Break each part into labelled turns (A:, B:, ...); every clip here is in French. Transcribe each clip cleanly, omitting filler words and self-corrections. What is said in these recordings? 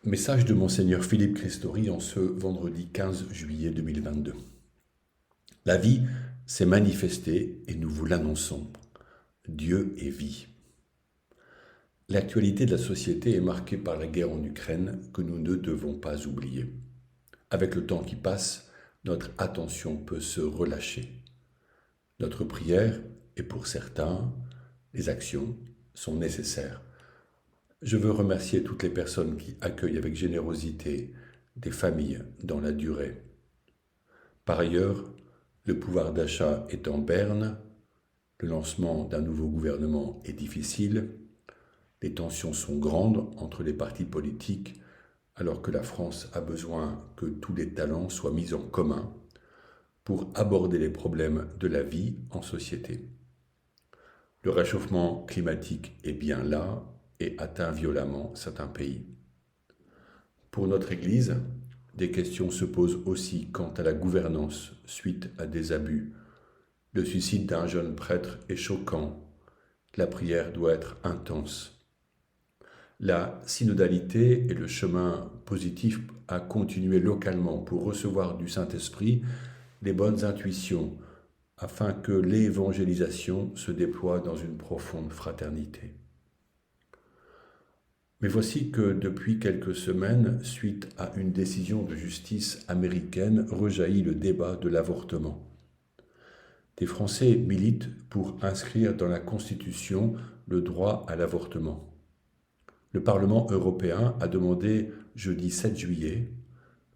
A: Message de Monseigneur Philippe Christori en ce vendredi 15 juillet 2022. La vie s'est manifestée et nous vous l'annonçons. Dieu est vie. L'actualité de la société est marquée par la guerre en Ukraine que nous ne devons pas oublier. Avec le temps qui passe, notre attention peut se relâcher. Notre prière, et pour certains, les actions sont nécessaires. Je veux remercier toutes les personnes qui accueillent avec générosité des familles dans la durée. Par ailleurs, le pouvoir d'achat est en berne, le lancement d'un nouveau gouvernement est difficile, les tensions sont grandes entre les partis politiques, alors que la France a besoin que tous les talents soient mis en commun pour aborder les problèmes de la vie en société. Le réchauffement climatique est bien là et atteint violemment certains pays. Pour notre Église, des questions se posent aussi quant à la gouvernance suite à des abus. Le suicide d'un jeune prêtre est choquant. La prière doit être intense. La synodalité est le chemin positif à continuer localement pour recevoir du Saint-Esprit les bonnes intuitions afin que l'évangélisation se déploie dans une profonde fraternité. Mais voici que depuis quelques semaines, suite à une décision de justice américaine, rejaillit le débat de l'avortement. Des Français militent pour inscrire dans la Constitution le droit à l'avortement. Le Parlement européen a demandé jeudi 7 juillet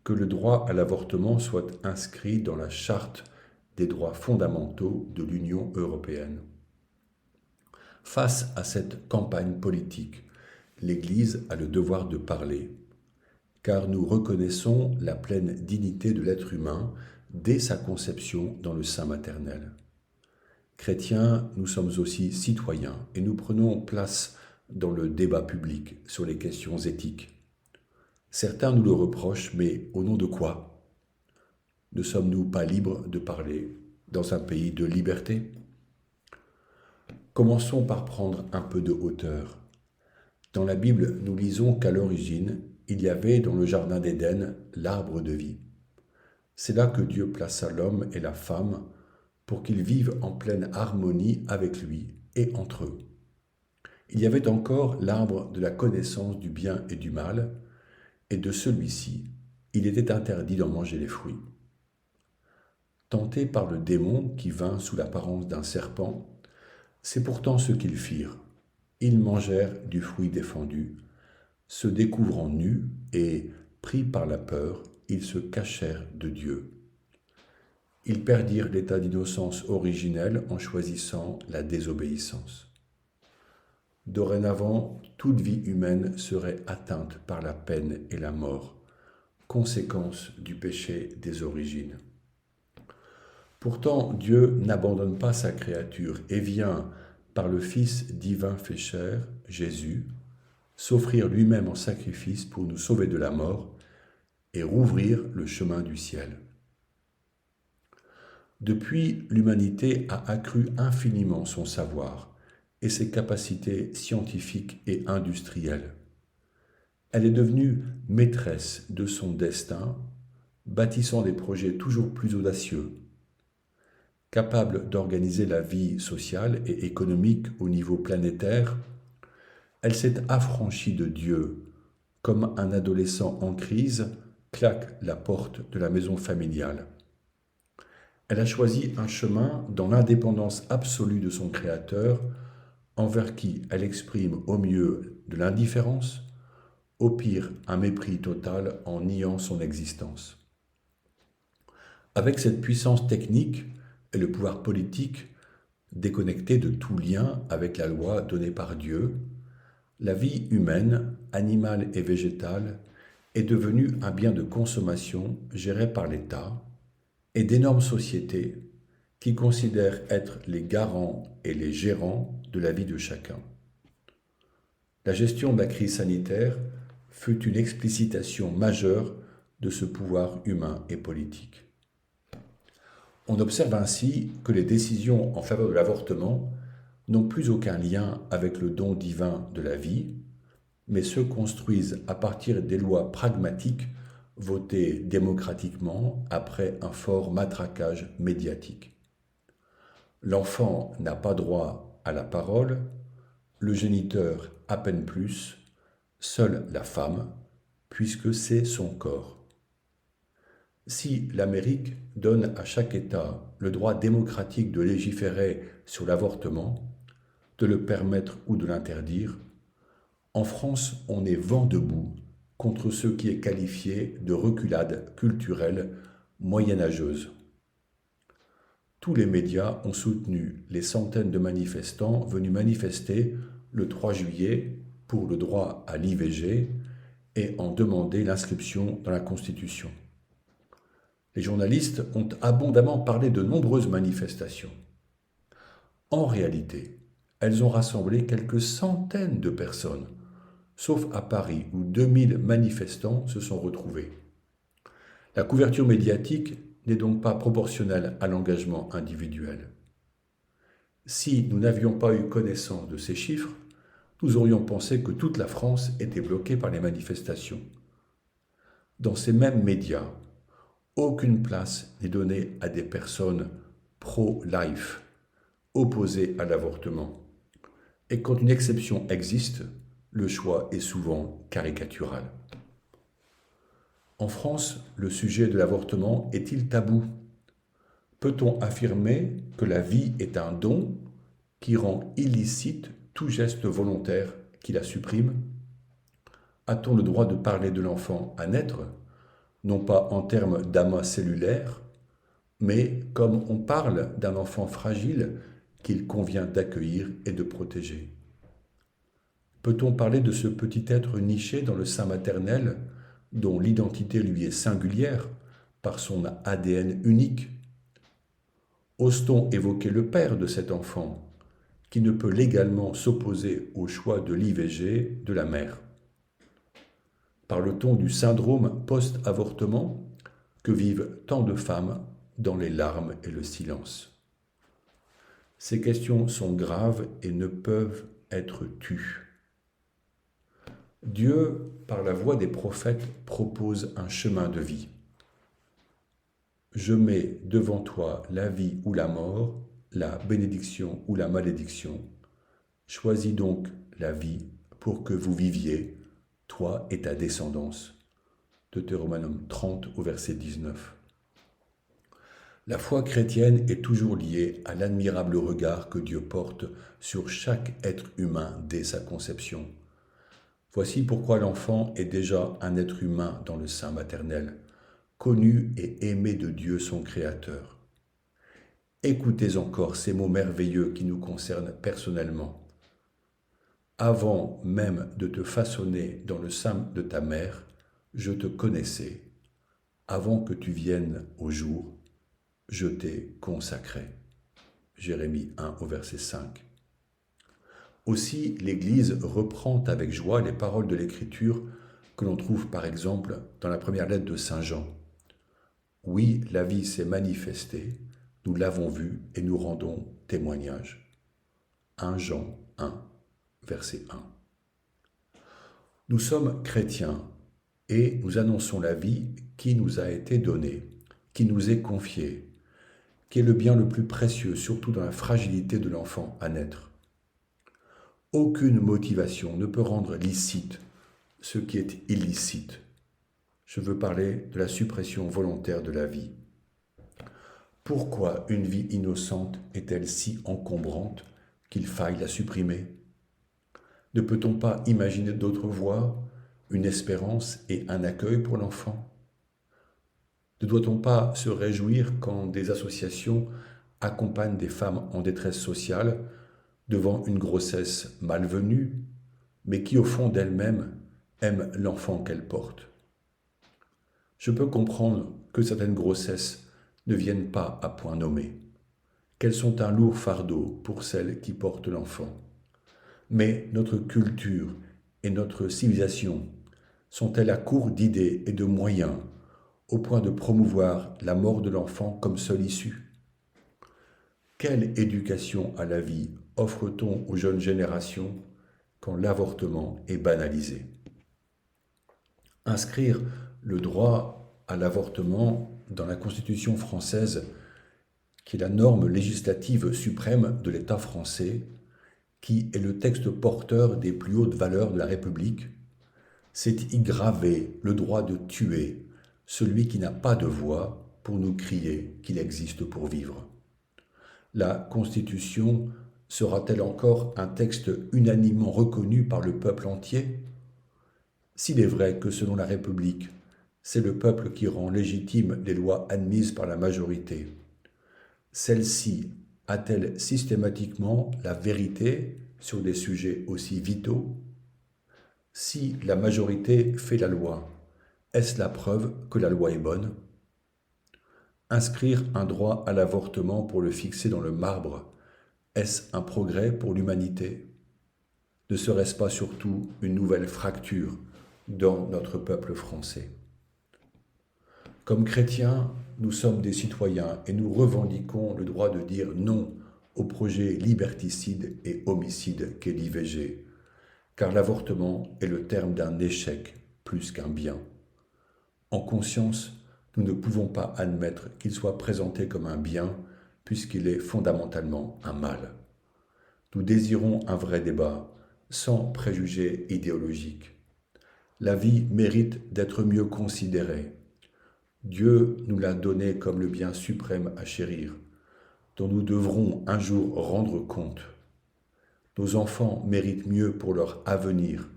A: que le droit à l'avortement soit inscrit dans la Charte des droits fondamentaux de l'Union européenne. Face à cette campagne politique, l'Église a le devoir de parler, car nous reconnaissons la pleine dignité de l'être humain dès sa conception dans le sein maternel. Chrétiens, nous sommes aussi citoyens et nous prenons place dans le débat public sur les questions éthiques. Certains nous le reprochent, mais au nom de quoi ? Ne sommes-nous pas libres de parler dans un pays de liberté ? Commençons par prendre un peu de hauteur. Dans la Bible, nous lisons qu'à l'origine, il y avait dans le jardin d'Éden l'arbre de vie. C'est là que Dieu plaça l'homme et la femme pour qu'ils vivent en pleine harmonie avec lui et entre eux. Il y avait encore l'arbre de la connaissance du bien et du mal, et de celui-ci, il était interdit d'en manger les fruits. Tentés par le démon qui vint sous l'apparence d'un serpent, c'est pourtant ce qu'ils firent. Ils mangèrent du fruit défendu, se découvrant nus et, pris par la peur, ils se cachèrent de Dieu. Ils perdirent l'état d'innocence originel en choisissant la désobéissance. Dorénavant, toute vie humaine serait atteinte par la peine et la mort, conséquence du péché des origines. Pourtant, Dieu n'abandonne pas sa créature et vient, par le Fils divin fait chair, Jésus, s'offrir lui-même en sacrifice pour nous sauver de la mort et rouvrir le chemin du ciel. Depuis, l'humanité a accru infiniment son savoir et ses capacités scientifiques et industrielles. Elle est devenue maîtresse de son destin, bâtissant des projets toujours plus audacieux. Capable d'organiser la vie sociale et économique au niveau planétaire, elle s'est affranchie de Dieu, comme un adolescent en crise claque la porte de la maison familiale. Elle a choisi un chemin dans l'indépendance absolue de son Créateur, envers qui elle exprime au mieux de l'indifférence, au pire un mépris total en niant son existence. Avec cette puissance technique et le pouvoir politique déconnecté de tout lien avec la loi donnée par Dieu, la vie humaine, animale et végétale, est devenue un bien de consommation géré par l'État et d'énormes sociétés qui considèrent être les garants et les gérants de la vie de chacun. La gestion de la crise sanitaire fut une explicitation majeure de ce pouvoir humain et politique. On observe ainsi que les décisions en faveur de l'avortement n'ont plus aucun lien avec le don divin de la vie, mais se construisent à partir des lois pragmatiques votées démocratiquement après un fort matraquage médiatique. L'enfant n'a pas droit à la parole, le géniteur à peine plus, seule la femme, puisque c'est son corps. Si l'Amérique donne à chaque État le droit démocratique de légiférer sur l'avortement, de le permettre ou de l'interdire, en France, on est vent debout contre ce qui est qualifié de reculade culturelle moyenâgeuse. Tous les médias ont soutenu les centaines de manifestants venus manifester le 3 juillet pour le droit à l'IVG et en demander l'inscription dans la Constitution. Les journalistes ont abondamment parlé de nombreuses manifestations. En réalité, elles ont rassemblé quelques centaines de personnes, sauf à Paris où 2000 manifestants se sont retrouvés. La couverture médiatique n'est donc pas proportionnelle à l'engagement individuel. Si nous n'avions pas eu connaissance de ces chiffres, nous aurions pensé que toute la France était bloquée par les manifestations. Dans ces mêmes médias, aucune place n'est donnée à des personnes pro-life, opposées à l'avortement. Et quand une exception existe, le choix est souvent caricatural. En France, le sujet de l'avortement est-il tabou? Peut-on affirmer que la vie est un don qui rend illicite tout geste volontaire qui la supprime? A-t-on le droit de parler de l'enfant à naître, non pas en termes d'amas cellulaire, mais comme on parle d'un enfant fragile qu'il convient d'accueillir et de protéger? Peut-on parler de ce petit être niché dans le sein maternel, dont l'identité lui est singulière par son ADN unique? Ose-t-on évoquer le père de cet enfant, qui ne peut légalement s'opposer au choix de l'IVG de la mère? Parle-t-on du syndrome post-avortement que vivent tant de femmes dans les larmes et le silence? Ces questions sont graves et ne peuvent être tues. Dieu, par la voix des prophètes, propose un chemin de vie. Je mets devant toi la vie ou la mort, la bénédiction ou la malédiction. Choisis donc la vie pour que vous viviez, toi et ta descendance. Deutéronome 30 au verset 19. La foi chrétienne est toujours liée à l'admirable regard que Dieu porte sur chaque être humain dès sa conception. Voici pourquoi l'enfant est déjà un être humain dans le sein maternel, connu et aimé de Dieu son Créateur. Écoutez encore ces mots merveilleux qui nous concernent personnellement. Avant même de te façonner dans le sein de ta mère, je te connaissais. Avant que tu viennes au jour, je t'ai consacré. Jérémie 1 au verset 5. Aussi, l'Église reprend avec joie les paroles de l'Écriture que l'on trouve par exemple dans la première lettre de Saint Jean. Oui, la vie s'est manifestée, nous l'avons vue et nous rendons témoignage. 1 Jean 1, verset 1. Nous sommes chrétiens et nous annonçons la vie qui nous a été donnée, qui nous est confiée, qui est le bien le plus précieux, surtout dans la fragilité de l'enfant à naître. Aucune motivation ne peut rendre licite ce qui est illicite. Je veux parler de la suppression volontaire de la vie. Pourquoi une vie innocente est-elle si encombrante qu'il faille la supprimer? Ne peut-on pas imaginer d'autres voies, une espérance et un accueil pour l'enfant? Ne doit-on pas se réjouir quand des associations accompagnent des femmes en détresse sociale devant une grossesse malvenue, mais qui au fond d'elle-même aiment l'enfant qu'elle porte? Je peux comprendre que certaines grossesses ne viennent pas à point nommé, qu'elles sont un lourd fardeau pour celles qui portent l'enfant. Mais notre culture et notre civilisation sont-elles à court d'idées et de moyens au point de promouvoir la mort de l'enfant comme seule issue? Quelle éducation à la vie offre-t-on aux jeunes générations quand l'avortement est banalisé. Inscrire le droit à l'avortement dans la Constitution française, qui est la norme législative suprême de l'État français, qui est le texte porteur des plus hautes valeurs de la République, c'est y graver le droit de tuer celui qui n'a pas de voix pour nous crier qu'il existe pour vivre. La Constitution sera-t-elle encore un texte unanimement reconnu par le peuple entier? S'il est vrai que selon la République, c'est le peuple qui rend légitimes les lois admises par la majorité, celle-ci a-t-elle systématiquement la vérité sur des sujets aussi vitaux? Si la majorité fait la loi, est-ce la preuve que la loi est bonne? Inscrire un droit à l'avortement pour le fixer dans le marbre, est-ce un progrès pour l'humanité? Ne serait-ce pas surtout une nouvelle fracture dans notre peuple français? Comme chrétiens, nous sommes des citoyens et nous revendiquons le droit de dire non au projet liberticide et homicide qu'est l'IVG, car l'avortement est le terme d'un échec plus qu'un bien. En conscience, nous ne pouvons pas admettre qu'il soit présenté comme un bien, puisqu'il est fondamentalement un mal. Nous désirons un vrai débat, sans préjugés idéologiques. La vie mérite d'être mieux considérée. Dieu nous l'a donné comme le bien suprême à chérir, dont nous devrons un jour rendre compte. Nos enfants méritent mieux pour leur avenir,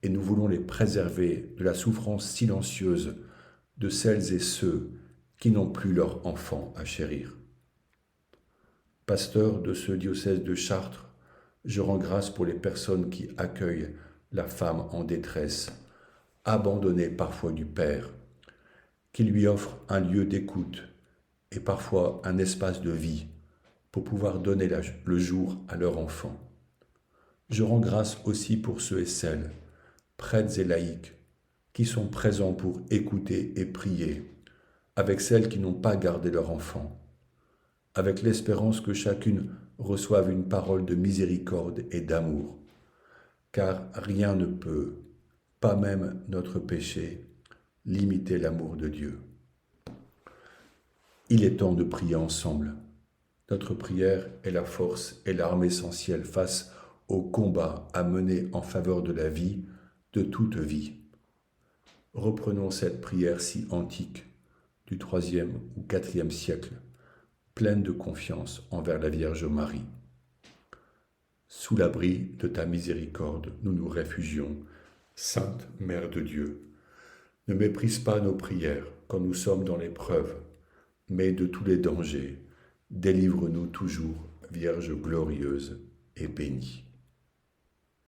A: et nous voulons les préserver de la souffrance silencieuse de celles et ceux qui n'ont plus leurs enfants à chérir. Pasteur de ce diocèse de Chartres, je rends grâce pour les personnes qui accueillent la femme en détresse, abandonnée parfois du Père, qui lui offrent un lieu d'écoute et parfois un espace de vie pour pouvoir donner le jour à leur enfant. Je rends grâce aussi pour ceux et celles, prêtres et laïcs, qui sont présents pour écouter et prier, avec celles qui n'ont pas gardé leur enfant, avec l'espérance que chacune reçoive une parole de miséricorde et d'amour, car rien ne peut, pas même notre péché, limiter l'amour de Dieu. Il est temps de prier ensemble. Notre prière est la force et l'arme essentielle face au combat à mener en faveur de la vie, de toute vie. Reprenons cette prière si antique du IIIe ou IVe siècle, pleine de confiance envers la Vierge Marie. Sous l'abri de ta miséricorde, nous nous réfugions, Sainte Mère de Dieu. Ne méprise pas nos prières quand nous sommes dans l'épreuve, mais de tous les dangers, délivre-nous toujours, Vierge glorieuse et bénie.